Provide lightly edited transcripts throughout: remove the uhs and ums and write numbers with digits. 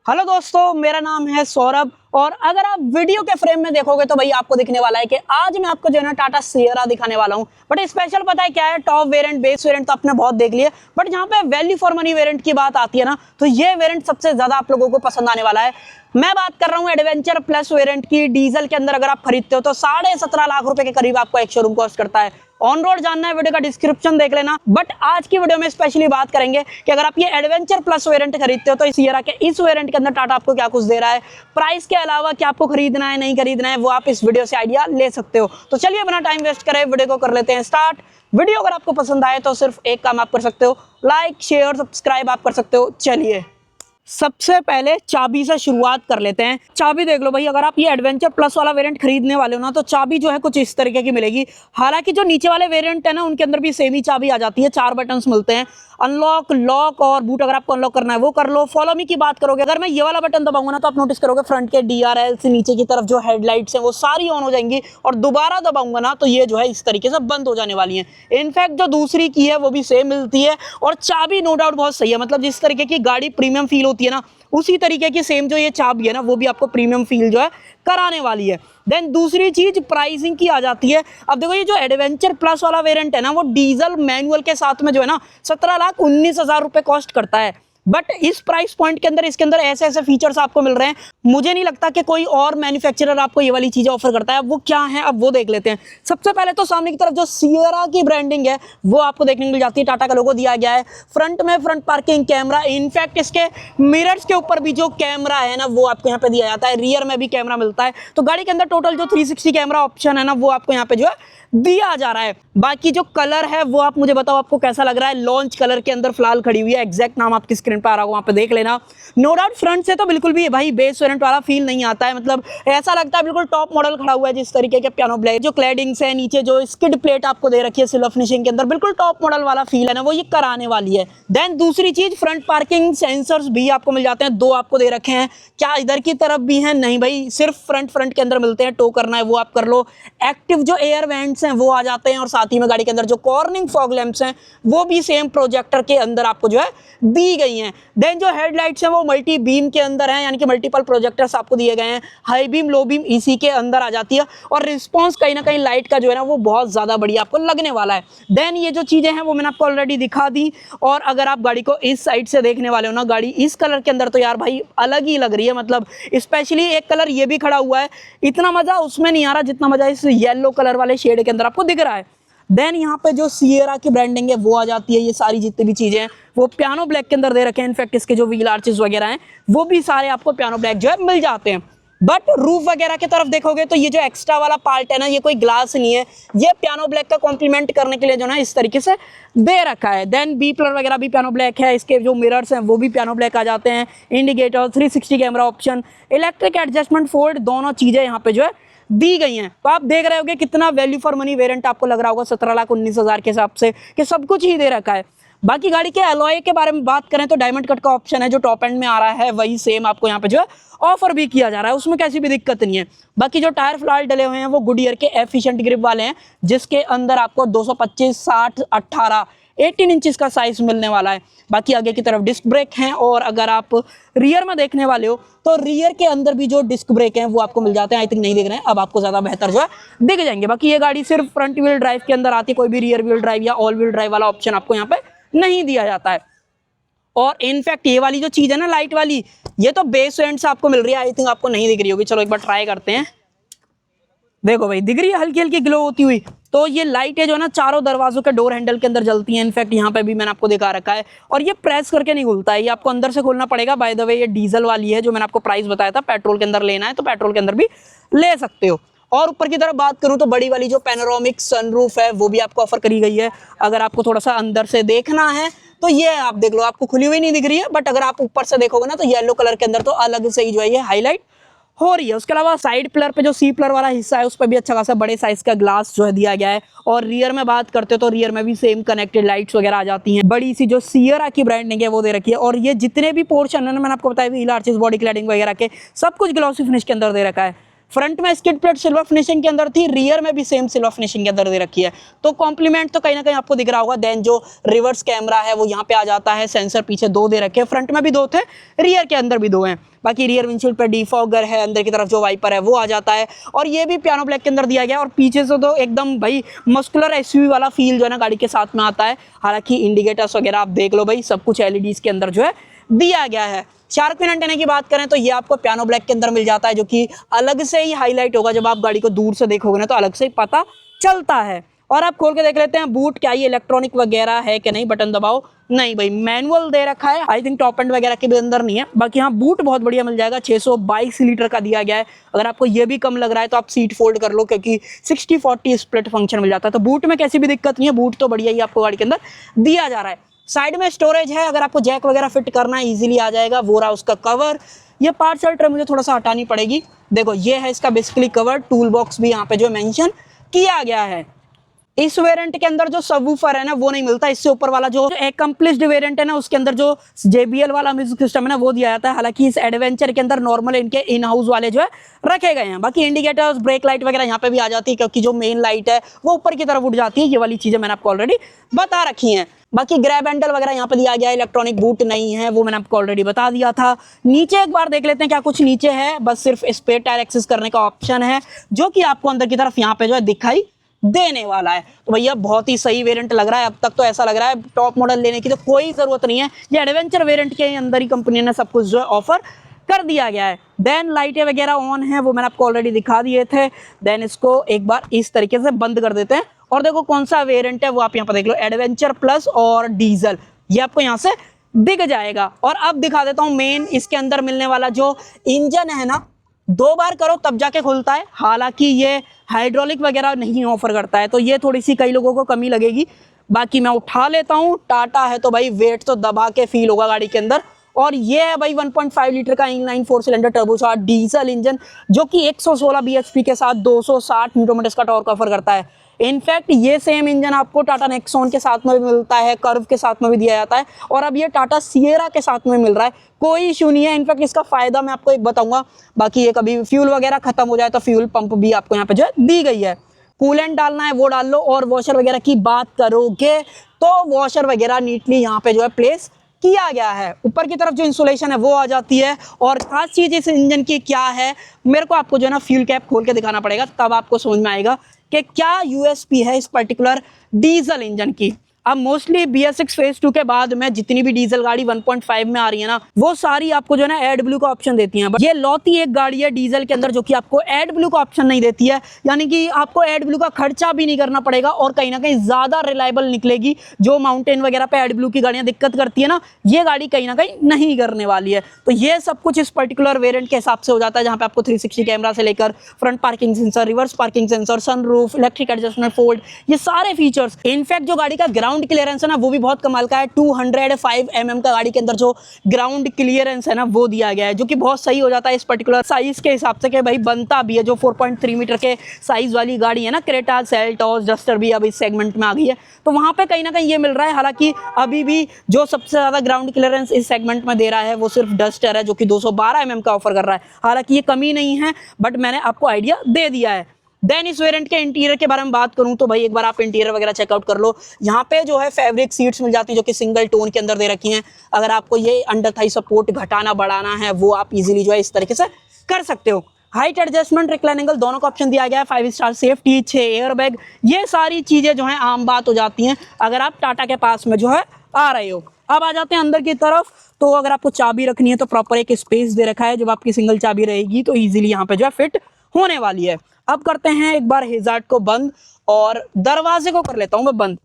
Hello दोस्तों, मेरा नाम है सौरभ और अगर आप वीडियो के फ्रेम में देखोगे तो भाई आपको दिखने वाला है कि आज मैं आपको जो है ना टाटा सियरा दिखाने वाला हूं। बट स्पेशल पता है क्या है, टॉप वेरिएंट बेस वेरिएंट तो आपने बहुत देख लिया, बट जहां पे वैल्यू फॉर मनी वेरिएंट की बात आती है ना, तो ये वेरिएंट सबसे ज्यादा आप लोगों को पसंद आने वाला है। मैं बात कर रहा हूं एडवेंचर प्लस वेरिएंट की। डीजल के अंदर अगर आप खरीदते हो तो 17.5 लाख रुपए के करीब आपको एक शोरूम कॉस्ट करता है। ऑन रोड जानना है, वीडियो का डिस्क्रिप्शन देख लेना। बट आज की वीडियो में स्पेशली बात करेंगे कि अगर आप ये एडवेंचर प्लस वेरिएंट खरीदते हो तो सियरा के इस वेरिएंट के अंदर टाटा आपको क्या कुछ दे रहा है, प्राइस के अलावा क्या आपको खरीदना है नहीं खरीदना है, वो आप इस वीडियो से आइडिया ले सकते हो। तो चलिए बिना टाइम वेस्ट करे वीडियो को कर लेते हैं स्टार्ट। वीडियो अगर आपको पसंद आए तो सिर्फ एक काम आप कर सकते हो, लाइक शेयर सब्सक्राइब आप कर सकते हो। चलिए सबसे पहले चाबी से शुरुआत कर लेते हैं। चाबी देख लो भाई, अगर आप ये एडवेंचर प्लस वाला वेरिएंट खरीदने वाले हो ना तो चाबी जो है कुछ इस तरीके की मिलेगी। हालांकि जो नीचे वाले वेरिएंट है ना उनके अंदर भी सेम ही चाबी आ जाती है। 4 बटन्स मिलते हैं, अनलॉक, लॉक और बूट। अगर आपको अनलॉक करना है वो कर लो। फॉलो मी की बात करोगे, अगर मैं ये वाला बटन दबाऊंगा ना तो आप नोटिस करोगे फ्रंट के DRL से नीचे की तरफ जो हेडलाइट्स हैं वो सारी ऑन हो जाएंगी और दोबारा दबाऊंगा ना तो ये जो है इस तरीके से बंद हो जाने वाली है। इनफैक्ट जो दूसरी की है वो भी सेम मिलती है और चाबी नो डाउट बहुत सही है। मतलब जिस तरीके की गाड़ी प्रीमियम फील होती है ना उसी तरीके की सेम जो ये चाबी है ना वो भी आपको प्रीमियम फील जो है कराने वाली है। देन दूसरी चीज प्राइसिंग की आ जाती है। अब देखो ये जो एडवेंचर प्लस वाला वेरिएंट है ना वो डीजल मैनुअल के साथ में जो है ना 17,19,000 रुपए कॉस्ट करता है। बट इस प्राइस पॉइंट के अंदर इसके अंदर ऐसे ऐसे फीचर्स आपको मिल रहे हैं, मुझे नहीं लगता कि कोई और मैन्युफैक्चरर आपको ये वाली चीजें ऑफर करता है। वो क्या है अब वो देख लेते हैं। सबसे पहले तो सामने की तरफ जो सियरा की ब्रांडिंग है वो आपको देखने को मिल जाती है। टाटा का लोगो दिया गया है। फ्रंट में फ्रंट पार्किंग कैमरा, इनफैक्ट इसके मिरर्स के ऊपर भी जो कैमरा है ना वो आपको यहाँ पे दिया जाता है। रियर में भी कैमरा मिलता है। तो गाड़ी के अंदर टोटल जो 360 कैमरा ऑप्शन है ना वो आपको यहाँ पे जो है दिया जा रहा है। बाकी जो कलर है वो आप मुझे बताओ आपको कैसा लग रहा है। लॉन्च कलर के अंदर फिलहाल खड़ी हुई है, एग्जैक्ट नाम आपकी स्क्रीन पर आ रहा होगा, वहां पे देख लेना। नो डाउट फ्रंट से तो बिल्कुल भी भाई बेस वेरिएंट वाला फील नहीं आता है। मतलब ऐसा लगता है बिल्कुल टॉप मॉडल खड़ा हुआ है। जिस तरीके के पियानो ब्लैक जो क्लैडिंग्स है, नीचे जो स्किड प्लेट आपको दे रखी है सिल्वर फिनिशिंग के अंदर, बिल्कुल टॉप मॉडल वाला फील है ना वो ये कराने वाली है। देन दूसरी चीज फ्रंट पार्किंग सेंसर्स भी आपको मिल जाते हैं। 2 आपको दे रखे हैं। क्या इधर की तरफ भी है? नहीं भाई, सिर्फ फ्रंट के अंदर मिलते हैं। टो करना है वो आप कर लो। एक्टिव जो एयर वेंट्स हैं वो आ जाते हैं और साथ ही में गाड़ी के अंदर जो कॉर्निंग फॉग लैंप्स हैं वो भी सेम प्रोजेक्टर के अंदर आपको जो है दी गई हैं। देन जो हेडलाइट्स हैं वो मल्टी बीम के अंदर हैं, यानी कि मल्टीपल प्रोजेक्टर्स आपको दिए गए हैं। हाई बीम लो बीम इसी के अंदर आ जाती है और रिस्पॉन्स कहीं ना कहीं लाइट का जो है ना वो बहुत ज्यादा बढ़िया आपको लगने वाला है। देन ये जो चीजें हैं वो मैंने आपको ऑलरेडी दिखा दी। और अगर आप गाड़ी को इस साइड से देखने वाले हो ना, गाड़ी इस कलर के अंदर तो यार भाई अलग ही लग रही है। मतलब स्पेशली एक कलर ये भी खड़ा हुआ है, इतना मजा उसमें नहीं आ रहा जितना मजा इस येलो कलर वाले शेड के अंदर आपको दिख रहा है। देन यहाँ पे जो सियरा की ब्रांडिंग है वो आ जाती है। ये सारी जितनी भी चीजें हैं वो पियानो ब्लैक के अंदर दे रखे हैं। इनफैक्ट इसके जो व्हील आर्चेस वगैरह हैं वो भी सारे आपको पियानो ब्लैक जो है मिल जाते हैं। बट रूफ वगैरह की तरफ देखोगे तो ये जो एक्स्ट्रा वाला पार्ट है ना ये कोई ग्लास नहीं है, ये पियानो ब्लैक का कॉम्प्लीमेंट करने के लिए जो ना इस तरीके से दे रखा है। देन बी पिलर वगैरह भी पियानो ब्लैक है। इसके जो मिरर्स हैं वो भी पियानो ब्लैक आ जाते हैं। Indicator, 360 camera option, electric adjustment fold, दोनों चीजें यहाँ पे जो है दी गई हैं। तो आप देख रहे होगे कितना वैल्यू फॉर मनी वेरिएंट आपको लग रहा होगा 17,19,000 के हिसाब से कि सब कुछ ही दे रखा है। बाकी गाड़ी के अलॉय के बारे में बात करें तो डायमंड कट का ऑप्शन है जो टॉप एंड में आ रहा है, वही सेम आपको यहाँ पे जो है ऑफर भी किया जा रहा है। उसमें कैसी भी दिक्कत नहीं है। बाकी जो टायर फिलहाल डले हुए हैं वो गुडियर के एफिशिएंट ग्रिप वाले हैं, जिसके अंदर आपको 225, 60, 18, 18 इंचेस का साइज मिलने वाला है। बाकी आगे की तरफ डिस्क ब्रेक हैं और अगर आप रियर में देखने वाले हो तो रियर के अंदर भी जो डिस्क ब्रेक हैं वो आपको मिल जाते हैं। आई थिंक नहीं दिख रहे हैं, अब आपको ज्यादा बेहतर जो है दिख जाएंगे। बाकी ये गाड़ी सिर्फ फ्रंट व्हील ड्राइव के अंदर आती है, कोई भी रियर व्हील ड्राइव या ऑल व्हील ड्राइव वाला ऑप्शन आपको यहाँ पे नहीं दिया जाता है। और इनफैक्ट ये वाली जो चीज है ना लाइट वाली, ये तो बेस वेरिएंट से आपको मिल रही है। आई थिंक आपको नहीं दिख रही होगी, चलो एक बार ट्राई करते हैं। देखो भाई दिख रही है हल्की हल्की ग्लो होती हुई। तो ये लाइट है जो ना चारों दरवाजों के डोर हैंडल के अंदर जलती है। इनफैक्ट यहाँ पे भी मैंने आपको दिखा रखा है और ये प्रेस करके नहीं खुलता है, ये आपको अंदर से खोलना पड़ेगा। बाय द वे ये डीजल वाली है जो मैंने आपको प्राइस बताया था। पेट्रोल के अंदर लेना है तो पेट्रोल के अंदर भी ले सकते हो। और ऊपर की तरफ बात करूं तो बड़ी वाली जो पैनोरामिक सनरूफ है वो भी आपको ऑफर करी गई है। अगर आपको थोड़ा सा अंदर से देखना है तो ये आप देख लो, आपको खुली हुई नहीं दिख रही है, बट अगर आप ऊपर से देखोगे ना तो येलो कलर के अंदर तो अलग से ही जो है ये हाईलाइट हो रही है। उसके अलावा साइड पिलर पे जो सी पिलर वाला हिस्सा है उस पर भी अच्छा खासा बड़े साइज का ग्लास जो है दिया गया है। और रियर में बात करते हो तो रियर में भी सेम कनेक्टेड लाइट्स वगैरह आ जाती हैं। बड़ी सी जो सियरा की ब्रांडिंग है वो दे रखी है। और ये जितने भी पोर्शन है ना मैंने आपको बताया व्हील आर्चेस, बॉडी क्लैडिंग वगैरह के सब कुछ ग्लॉसी फिनिश के अंदर दे रखा है। फ्रंट में स्किड प्लेट सिल्वर फिनिशिंग के अंदर थी, रियर में भी सेम सिल्वर फिनिशिंग के अंदर दे रखी है, तो कॉम्प्लीमेंट तो कहीं ना कहीं आपको दिख रहा होगा। देन जो रिवर्स कैमरा है वो यहाँ पे आ जाता है, सेंसर पीछे 2 दे रखे हैं, फ्रंट में भी 2 थे, रियर के अंदर भी 2 हैं। बाकी रियर विंडशील्ड पे डिफॉगर है, अंदर की तरफ जो वाइपर है वो आ जाता है, और ये भी पियानो ब्लैक के अंदर दिया गया है। और पीछे से तो एकदम भाई मस्कुलर एसयूवी वाला फील जो है ना गाड़ी के साथ में आता है। हालांकि इंडिकेटर्स वगैरह आप देख लो भाई, सब कुछ एलईडीज के अंदर जो है दिया गया है। शार्क फिन एंटेना की बात करें तो ये आपको पियानो ब्लैक के अंदर मिल जाता है, जो कि अलग से ही हाईलाइट होगा, जब आप गाड़ी को दूर से देखोगे ना तो अलग से ही पता चलता है। और आप खोल के देख लेते हैं बूट, क्या ये इलेक्ट्रॉनिक वगैरह है कि नहीं, बटन दबाओ, नहीं भाई मैनुअल दे रखा है। आई थिंक टॉप एंड वगैरह के भी अंदर नहीं है। बाकी हाँ बूट बहुत बढ़िया मिल जाएगा, 622 लीटर का दिया गया है। अगर आपको ये भी कम लग रहा है तो आप सीट फोल्ड कर लो, क्योंकि 60-40 स्प्लिट फंक्शन मिल जाता है, तो बूट में कैसी भी दिक्कत नहीं है, बूट तो बढ़िया ही आपको गाड़ी के अंदर दिया जा रहा है। साइड में स्टोरेज है, अगर आपको जैक वगैरह फिट करना है इजीली आ जाएगा। वो रहा उसका कवर, ये पार्सल ट्रे मुझे थोड़ा सा हटानी पड़ेगी, देखो ये है इसका बेसिकली कवर। टूल बॉक्स भी यहाँ पे जो मेंशन किया गया है। इस वेरिएंट के अंदर जो सबवूफर है ना वो नहीं मिलता, इससे ऊपर वाला जो एक्म्प्लिश्ड वेरिएंट है ना उसके अंदर जो JBL वाला म्यूजिक सिस्टम है ना वो दिया जाता है। हालांकि इस एडवेंचर के अंदर नॉर्मल इनके इन हाउस वाले जो है रखे गए हैं। बाकी इंडिकेटर्स, ब्रेक लाइट वगैरह यहाँ पे भी आ जाती है, क्योंकि जो मेन लाइट है वो ऊपर की तरफ उठ जाती है। ये वाली चीजें मैंने आपको ऑलरेडी बता रखी है। बाकी ग्रैब हैंडल वगैरह यहाँ पे दिया गया है, इलेक्ट्रॉनिक बूट नहीं है, वो मैंने आपको ऑलरेडी बता दिया था। नीचे एक बार देख लेते हैं क्या कुछ नीचे है, बस सिर्फ स्पेयर टायर एक्सेस करने का ऑप्शन है, जो कि आपको अंदर की तरफ यहाँ पे जो है दिखाई देने वाला है। तो भैया बहुत ही सही वेरिएंट लग रहा है। अब तक तो ऐसा लग रहा है टॉप मॉडल लेने की तो कोई जरूरत नहीं है, ये एडवेंचर वेरिएंट के अंदर ही कंपनी ने सब कुछ जो है ऑफर कर दिया गया है। देन लाइटें वगैरह ऑन है, वो मैंने आपको ऑलरेडी दिखा दिए थे। देन इसको एक बार इस तरीके से बंद कर देते हैं, और देखो कौन सा वेरिएंट है वो आप यहाँ पर देख लो, एडवेंचर प्लस और डीजल, ये आपको यहाँ से दिख जाएगा। और अब दिखा देता हूँ मेन इसके अंदर मिलने वाला जो इंजन है ना, 2 बार करो तब जाके खुलता है। हालांकि ये हाइड्रोलिक वगैरह नहीं ऑफर करता है, तो ये थोड़ी सी कई लोगों को कमी लगेगी। बाकी मैं उठा लेता हूँ, टाटा है तो भाई वेट तो दबा के फील होगा गाड़ी के अंदर। और ये है भाई 1.5 लीटर का inline 4 cylinder turbocharge diesel engine, जो कि 116 bhp के साथ 260 न्यूटन का टॉर्क ऑफर करता है। इनफैक्ट ये सेम इंजन आपको टाटा नेक्सॉन के साथ में भी मिलता है, कर्व के साथ में भी दिया जाता है, और अब ये टाटा सिएरा के साथ में मिल रहा है। कोई इशू नहीं है। इनफैक्ट इसका फायदा मैं आपको एक बताऊंगा। बाकी ये कभी फ्यूल वगैरह खत्म हो जाए तो फ्यूल पंप भी आपको यहाँ पे जो है दी गई है। कूलेंट डालना है वो डाल लो। और वॉशर वगैरह की बात करोगे तो वॉशर वगैरह नीटली यहाँ पे जो है प्लेस किया गया है। ऊपर की तरफ जो इंसुलेशन है वो आ जाती है। और खास चीज इस इंजन की क्या है, मेरे को आपको जो है ना फ्यूल कैप खोल के दिखाना पड़ेगा, तब आपको समझ में आएगा कि क्या यूएसपी है इस पर्टिकुलर डीजल इंजन की। अब मोस्टली BS6 फेज 2 के बाद में जितनी भी डीजल गाड़ी 1.5 में आ रही है ना, वो सारी आपको जो है ना एड ब्लू का ऑप्शन देती हैं। ये लौती एक गाड़ी है डीजल के अंदर जो कि आपको एड ब्लू का ऑप्शन नहीं देती है, यानी कि आपको एड ब्लू का खर्चा भी नहीं करना पड़ेगा, और कहीं ना कहीं ज्यादा रिलायबल निकलेगी। जो माउंटेन वगैरह पे एड ब्लू की गाड़ियां दिक्कत करती है ना, ये गाड़ी कहीं ना कहीं नहीं करने वाली है। तो ये सब कुछ इस पर्टिकुलर वेरिएंट के हिसाब से हो जाता है, जहां पे आपको 360 कैमरा से लेकर front parking sensor, reverse parking sensor, sunroof, electric adjustment fold, ये सारे फीचर्स। इनफैक्ट जो गाड़ी का ग्राउंड क्लियरेंस है ना वो भी बहुत कमाल का है। 205 mm का गाड़ी के अंदर जो ग्राउंड क्लियरेंस है ना वो दिया गया है, जो कि बहुत सही हो जाता है इस पर्टिकुलर साइज के हिसाब से, कि भाई बनता भी है। जो 4.3 मीटर के साइज वाली गाड़ी है ना, क्रेटा, सेल्टॉस, डस्टर भी अब इस सेगमेंट में आ गई है, तो वहां पे कहीं ना कहीं ये मिल रहा है। हालांकि अभी भी जो सबसे ज्यादा ग्राउंड क्लियरेंस इस सेगमेंट में दे रहा है वो सिर्फ डस्टर है, जो कि 212 mm का ऑफर कर रहा है। हालांकि ये कमी नहीं है, बट मैंने आपको आइडिया दे दिया है। देन इस वेरिएंट के इंटीरियर के बारे में बात करूं तो भाई एक बार आप इंटीरियर वगैरह चेकआउट कर लो। यहाँ पे जो है फैब्रिक सीट्स मिल जाती है, जो कि सिंगल टोन के अंदर दे रखी हैं। अगर आपको ये अंडर थाई सपोर्ट घटाना बढ़ाना है वो आप इजीली जो है इस तरीके से कर सकते हो। हाइट एडजस्टमेंट, रिक्लाइन एंगल दोनों का ऑप्शन दिया गया है। 5 स्टार सेफ्टी, 6 एयर बैग, ये सारी चीजें जो है आम बात हो जाती हैं अगर आप टाटा के पास में जो है आ रहे हो। अब आ जाते हैं अंदर की तरफ। तो अगर आपको चाबी रखनी है तो प्रॉपर एक स्पेस दे रखा है, जब आपकी सिंगल चाबी रहेगी तो इजीली यहाँ पे जो है फिट होने वाली है। अब करते हैं एक बार हैजार्ड को बंद, और दरवाजे को कर लेता हूं मैं बंद।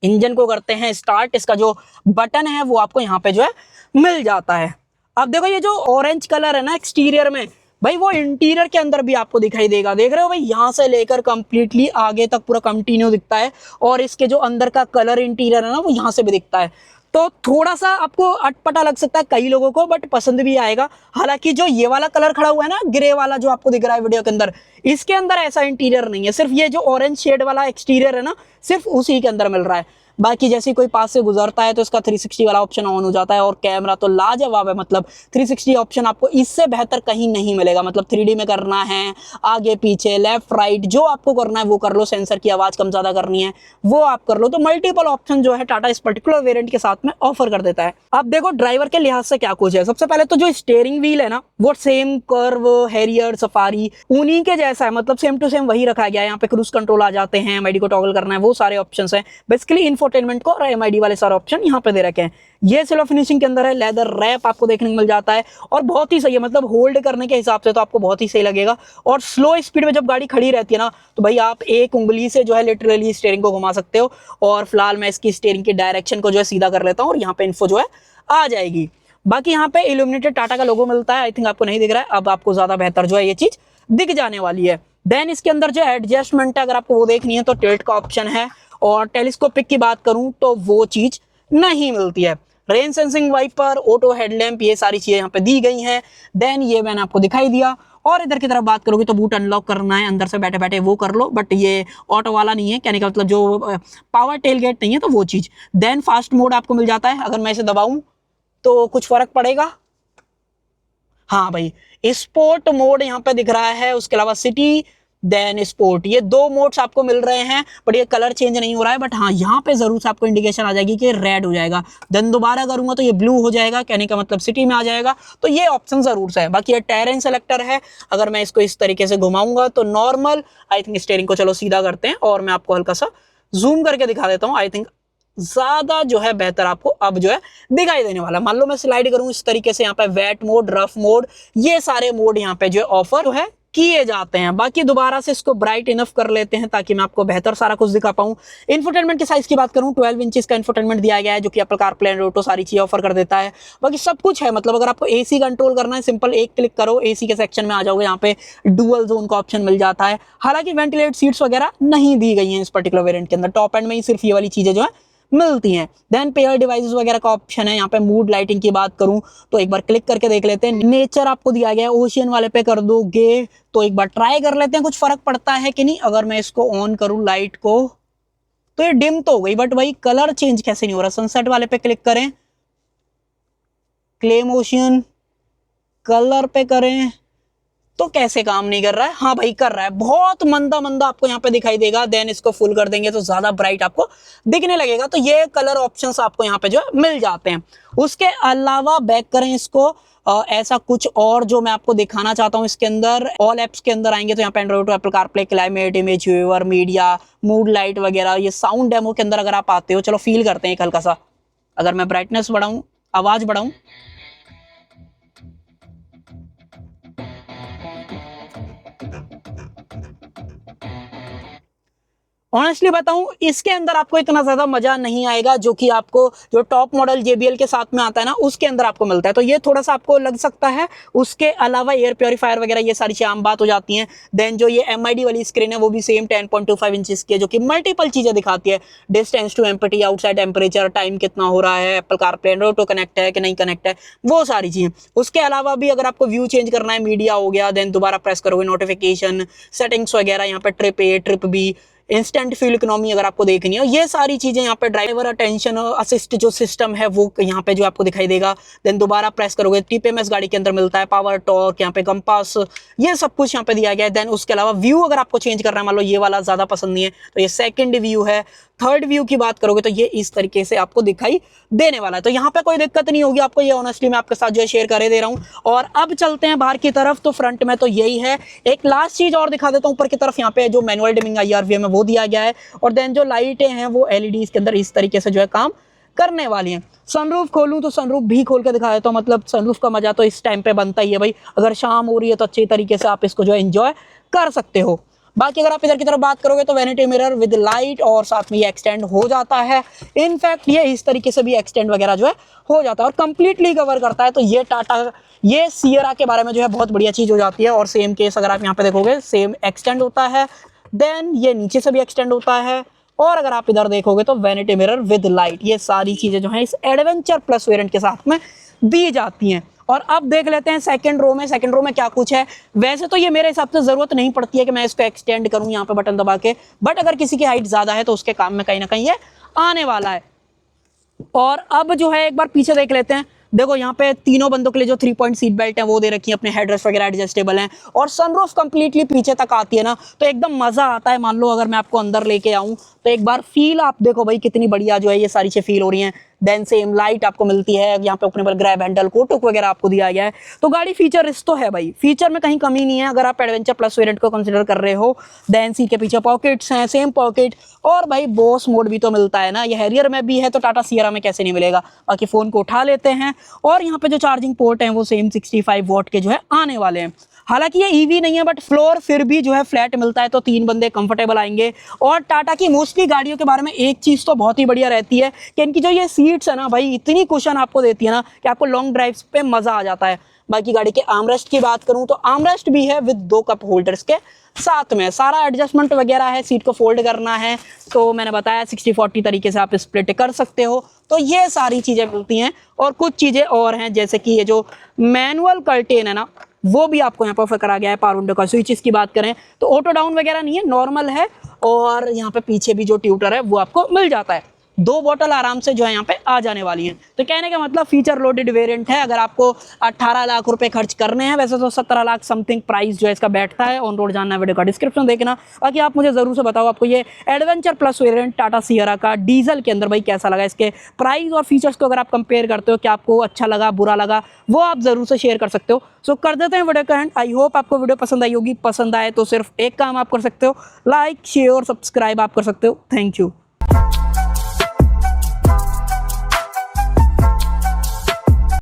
इंजन को करते हैं स्टार्ट। इसका जो बटन है वो आपको यहाँ पे जो है मिल जाता है। अब देखो ये जो ऑरेंज कलर है ना एक्सटीरियर में, भाई वो इंटीरियर के अंदर भी आपको दिखाई देगा। देख रहे हो भाई, यहाँ से लेकर कंप्लीटली आगे तक पूरा कंटिन्यू दिखता है, और इसके जो अंदर का कलर इंटीरियर है ना वो यहाँ से भी दिखता है। तो थोड़ा सा आपको अटपटा लग सकता है कई लोगों को, बट पसंद भी आएगा। हालांकि जो ये वाला कलर खड़ा हुआ है ना, ग्रे वाला जो आपको दिख रहा है वीडियो के अंदर, इसके अंदर ऐसा इंटीरियर नहीं है। सिर्फ ये जो ऑरेंज शेड वाला एक्सटीरियर है ना, सिर्फ उसी के अंदर मिल रहा है। बाकी जैसे कोई पास से गुजरता है तो इसका 360 वाला ऑप्शन ऑन हो जाता है। और कैमरा तो लाजवाब है, मतलब 360 ऑप्शन आपको इससे बेहतर कहीं नहीं मिलेगा। मतलब 3D में करना है, आगे पीछे लेफ्ट राइट जो आपको करना है वो कर लो, सेंसर की आवाज कम ज्यादा करनी है वो आप कर लो। तो मल्टीपल ऑप्शन जो है टाटा इस पर्टिकुलर वेरिएंट के साथ में ऑफर कर देता है। अब देखो ड्राइवर के लिहाज से क्या कुछ है। सबसे पहले तो जो स्टीयरिंग व्हील है ना वो सेम कर्व हैरियर सफारी उन्हीं के जैसा है, मतलब सेम टू सेम वही रखा गया है। यहाँ पे क्रूज कंट्रोल आ जाते हैं, एमआईडी को टॉगल करना है, वो सारे ऑप्शंस हैं। बेसिकली इंफोटेनमेंट को और एमआईडी वाले सारे ऑप्शन यहाँ पे दे रखे हैं। ये सिल्वर फिनिशिंग के अंदर है, लेदर रैप आपको देखने को मिल जाता है और बहुत ही सही है, मतलब होल्ड करने के हिसाब से तो आपको बहुत ही सही लगेगा। और स्लो स्पीड में जब गाड़ी खड़ी रहती है ना तो भाई आप एक उंगली से जो है लिटरली स्टीयरिंग को घुमा सकते हो। और फिलहाल मैं इसकी स्टीयरिंग की डायरेक्शन को जो है सीधा कर लेता हूँ और यहाँ पे इन्फो जो है आ जाएगी। बाकी यहाँ पे इल्यूमिनेटेड टाटा का लोगो मिलता है, आई थिंक आपको नहीं दिख रहा है, अब आपको ज्यादा बेहतर जो है ये चीज दिख जाने वाली है। देन इसके अंदर जो एडजस्टमेंट है अगर आपको वो देखनी है तो टिल्ट का ऑप्शन है। और टेलीस्कोपिक की बात करूं तो वो चीज नहीं मिलती है। Rain sensing wiper, auto headlamp, ये सारी चीजें यहाँ पे दी गई हैं। देन ये मैंने आपको दिखाई दिया। और इधर की तरफ बात करोगे तो बूट अनलॉक करना है अंदर से बैठे बैठे वो कर लो, बट ये ऑटो वाला नहीं है, कहने का मतलब जो पावर टेल गेट नहीं है तो वो चीज। देन फास्ट मोड आपको मिल जाता है, अगर मैं इसे दबाऊं तो कुछ फर्क पड़ेगा। हाँ भाई स्पोर्ट मोड यहाँ पे दिख रहा है, उसके अलावा सिटी देन स्पोर्ट, ये दो मोड्स आपको मिल रहे हैं, बट ये कलर चेंज नहीं हो रहा है। बट हाँ यहाँ पे जरूर से आपको इंडिकेशन आ जाएगी कि रेड हो जाएगा। देन दोबारा करूंगा तो ये ब्लू हो जाएगा, कहने का मतलब सिटी में आ जाएगा। तो ये ऑप्शन जरूर से है। बाकी ये टेरेन सेलेक्टर है, अगर मैं इसको इस तरीके से घुमाऊंगा तो नॉर्मल, आई थिंक स्टीयरिंग को चलो सीधा करते हैं और मैं आपको हल्का सा जूम करके दिखा देता हूँ। आई थिंक ज्यादा जो है बेहतर आपको अब जो है दिखाई देने वाला। मान लो मैं स्लाइड करूं इस तरीके से, यहाँ पे वेट मोड, रफ मोड, ये सारे मोड यहाँ पे जो ऑफर है किए जाते हैं। बाकी दोबारा से इसको ब्राइट इनफ कर लेते हैं ताकि मैं आपको बेहतर सारा कुछ दिखा पाऊं। इंफोटेनमेंट की साइज की बात करूं 12 इंचेस का इंफोटेनमेंट दिया गया है, जो कि एप्पल कारप्ले एंड ऑटो सारी चीजें ऑफर कर देता है। बाकी सब कुछ है, मतलब अगर आपको एसी कंट्रोल करना है सिंपल एक क्लिक करो, एसी के सेक्शन में आ जाओगे, यहाँ पे डुअल जोन का ऑप्शन मिल जाता है। हालांकि वेंटिलेट सीट्स वगैरह नहीं दी गई हैं इस पर्टिकुलर वेरिएंट के अंदर, टॉप एंड में ही सिर्फ ये वाली चीजें जो है मिलती हैं। देन पेयर डिवाइसेस वगैरह का ऑप्शन है। यहाँ पे मूड लाइटिंग की बात करूं तो एक बार क्लिक करके देख लेते हैं। नेचर आपको दिया गया है, ओशियन वाले पे कर दोगे तो एक बार ट्राई कर लेते हैं कुछ फर्क पड़ता है कि नहीं। अगर मैं इसको ऑन करूं लाइट को तो ये डिम तो हो गई, बट वही कलर चेंज कैसे नहीं हो रहा। सनसेट वाले पे क्लिक करें, क्लेम ओशियन कलर पे करें तो कैसे काम नहीं कर रहा है। हाँ भाई कर रहा है, बहुत मंदा मंदा आपको यहाँ पे दिखाई देगा। देन इसको फुल कर देंगे तो ज्यादा ब्राइट आपको दिखने लगेगा। तो ये कलर ऑप्शंस आपको यहाँ पे जो है मिल जाते हैं। उसके अलावा बैक करें इसको, ऐसा कुछ और जो मैं आपको दिखाना चाहता हूँ इसके अंदर, ऑल एप्स के अंदर आएंगे तो यहाँ पे Android to Apple CarPlay, climate, image viewer, media, mood light वगैरह, ये साउंड डेमो के अंदर अगर आप आते हो, चलो फील करते हैं एक हल्का सा। अगर मैं ब्राइटनेस बढ़ाऊं, आवाज बढ़ाऊं, ऑनेस्टली बताऊं इसके अंदर आपको इतना ज्यादा मजा नहीं आएगा जो कि आपको जो टॉप मॉडल JBL के साथ में आता है ना उसके अंदर आपको मिलता है। तो ये थोड़ा सा आपको लग सकता है। उसके अलावा एयर प्योरीफायर वगैरह ये सारी चीजें आम बात हो जाती हैं। देन जो ये MID वाली स्क्रीन है वो भी सेम 10.25 इंचेस की है, जो कि मल्टीपल चीजें दिखाती है। Distance to empty, outside temperature, time कितना हो रहा है, Apple CarPlay and auto connect है कि नहीं कनेक्ट है, वो सारी चीजें। उसके अलावा भी अगर आपको व्यू चेंज करना है, मीडिया हो गया, देन दोबारा प्रेस करोगे नोटिफिकेशन, सेटिंग्स वगैरह, यहाँ पे trip A trip B, instant fuel economy अगर आपको देखनी है, ये सारी चीजें यहाँ पे ड्राइवर अटेंशन असिस्ट जो सिस्टम है वो यहाँ पे जो आपको दिखाई देगा। देन दोबारा प्रेस करोगे TPMS गाड़ी के अंदर मिलता है, पावर टॉर्क, यहाँ पे कंपास, ये सब कुछ यहाँ पे दिया गया है। देन उसके अलावा व्यू अगर आपको चेंज करना है, मान लो ये वाला ज्यादा पसंद नहीं है तो ये सेकंड व्यू है। थर्ड व्यू की बात करोगे तो ये इस तरीके से आपको दिखाई देने वाला है। तो यहाँ पे कोई दिक्कत नहीं होगी आपको, ये ऑनेस्टली मैं आपके साथ जो है शेयर करे दे रहा हूँ। और अब चलते हैं बाहर की तरफ, तो फ्रंट में तो यही है। एक लास्ट चीज और दिखा देता हूँ, ऊपर की तरफ यहाँ पे जो मैनुअल डिमिंग IRVM है वो दिया गया है। और देन जो लाइटें हैं वो LED के अंदर इस तरीके से जो है काम करने वाली हैं। सनरूफ खोलूं तो सनरूफ भी खोल के दिखा देता हूँ, मतलब सनरूफ का मजा तो इस टाइम पे बनता ही है भाई। अगर शाम हो रही है तो अच्छी तरीके से आप इसको जो है एंजॉय कर सकते हो। बाकी अगर आप इधर की तरफ बात करोगे तो वैनिटी मिरर विद लाइट, और साथ में ये एक्सटेंड हो जाता है। इनफैक्ट ये इस तरीके से भी एक्सटेंड वगैरह जो है हो जाता है और कंप्लीटली कवर करता है। तो ये टाटा, ये सियरा के बारे में जो है बहुत बढ़िया चीज हो जाती है। और सेम केस अगर आप यहाँ पे देखोगे सेम एक्सटेंड होता है। देन ये नीचे से भी एक्सटेंड होता है। और अगर आप इधर देखोगे तो वैनिटी मिरर विद लाइट, ये सारी चीजें जो है इस एडवेंचर प्लस वेरिएंट के साथ में दी जाती हैं। और अब देख लेते हैं सेकंड रो में, सेकंड रो में क्या कुछ है। वैसे तो ये मेरे हिसाब से जरूरत नहीं पड़ती है कि मैं इसको एक्सटेंड करूं यहाँ पे बटन दबा के, बट अगर किसी की हाइट ज्यादा है तो उसके काम में कहीं ना कहीं ये आने वाला है। और अब जो है एक बार पीछे देख लेते हैं। देखो यहाँ पे तीनों बंदों के लिए जो 3 पॉइंट सीट बेल्ट है वो दे रखी है, अपने हेडरेस्ट वगैरह एडजस्टेबल हैं, और सनरूफ कंप्लीटली पीछे तक आती है ना, तो एकदम मजा आता है। मान लो अगर मैं आपको अंदर लेके आऊं तो एक बार फील आप देखो भाई कितनी बढ़िया जो है ये सारी चीजें फील हो रही हैं। देन सेम लाइट आपको मिलती है, यहाँ पे ओपनेबल ग्रैब हैंडल, कोटुक वगैरह आपको दिया गया है। तो गाड़ी फीचर रिच तो है भाई, फीचर में कहीं कमी नहीं है अगर आप एडवेंचर प्लस वेरिएंट को कंसीडर कर रहे हो। देन सीट के पीछे पॉकेट्स हैं, सेम पॉकेट, और भाई बॉस मोड भी तो मिलता है ना, ये हैरियर में भी है तो टाटा सियरा में कैसे नहीं मिलेगा। बाकी फोन को उठा लेते हैं, और यहाँ पे जो चार्जिंग पोर्ट है वो सेम 65 वॉट के जो है आने वाले हैं। हालांकि ये ईवी नहीं है बट फ्लोर फिर भी जो है फ्लैट मिलता है, तो 3 बंदे कंफर्टेबल आएंगे। और टाटा की मोस्टली गाड़ियों के बारे में एक चीज तो बहुत ही बढ़िया रहती है कि इनकी जो ये सीट्स है ना भाई, इतनी कुशन आपको देती है ना कि आपको लॉन्ग ड्राइव्स पे मजा आ जाता है। बाकी गाड़ी के आर्मरेस्ट की बात करूं तो आर्मरेस्ट भी है विद 2 कप होल्डर्स के साथ में। सारा एडजस्टमेंट वगैरह है, सीट को फोल्ड करना है तो मैंने बताया 60-40 तरीके से आप स्प्लिट कर सकते हो। तो ये सारी चीजें मिलती हैं, और कुछ चीजें और हैं जैसे कि ये जो मैनुअल कर्टेन है ना वो भी आपको यहाँ पर ऑफर करा गया है। पावर विंडो का स्विचेस की बात करें तो ऑटो डाउन वगैरह नहीं है, नॉर्मल है। और यहाँ पे पीछे भी जो ट्यूटर है वो आपको मिल जाता है। 2 बोतल आराम से जो है यहाँ पे आ जाने वाली हैं। तो कहने का मतलब फीचर लोडेड वेरिएंट है। अगर आपको 18 लाख रुपए खर्च करने हैं, वैसे तो 17 लाख समथिंग प्राइस जो है इसका बैठता है। ऑन रोड जानना वीडियो का डिस्क्रिप्शन देखना। बाकी आप मुझे जरूर से बताओ आपको ये adventure plus variant Tata Sierra का डीजल के अंदर भाई कैसा लगा। इसके प्राइस और फीचर्स को अगर आप कंपेयर करते हो, क्या आपको अच्छा लगा बुरा लगा, वो आप जरूर से शेयर कर सकते हो। सो कर देते हैं वीडियो का एंड। आई होप आपको वीडियो पसंद आई होगी। पसंद आए तो सिर्फ एक काम आप कर सकते हो, लाइक शेयर और सब्सक्राइब आप कर सकते हो। Thank you.